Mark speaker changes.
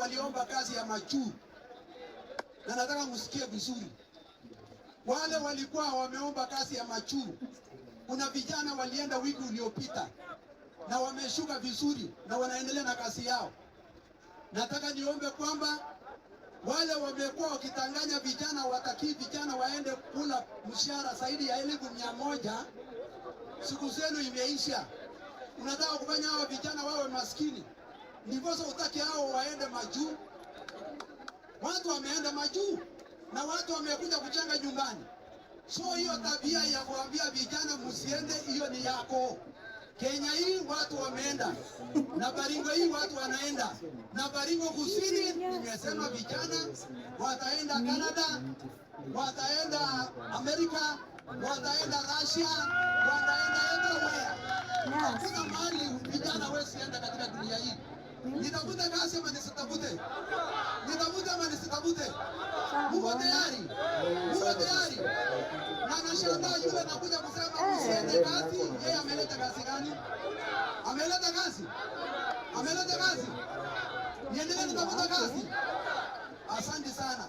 Speaker 1: waliomba kazi ya majuu, na nataka msikie vizuri. Wale walikuwa wameomba kazi ya majuu, kuna vijana walienda wiki uliopita na wameshuka vizuri na wanaendelea na kazi yao. Nataka niombe kwamba wale wamekuwa wakitanganya vijana, watakii vijana waende kula mshahara zaidi ya 1,100, siku zenu imeisha. Unataka kufanya hao vijana wawe maskini, ndivyo utaki hao waende majuu. Watu wameenda majuu na watu wamekuja kuchanga nyumbani. So hiyo tabia ya kuambia vijana msiende, hiyo ni yako. Kenya hii watu wameenda, na Baringo hii watu wanaenda, na Baringo Kusini nimesema vijana wataenda Canada, wataenda Amerika, wataenda Russia, wataenda everywhere. Hakuna mahali vijana wesienda katika dunia hii. Nitafute kazi ama nisitafute? Nitafute ama nisitafute? Muko tayari? Muko tayari? Na nashangaa yule anakuja kusema usiende kazi. Yeye ameleta kazi gani? Ameleta kazi? Ameleta kazi? Niendelee kutafuta kazi? Asante sana.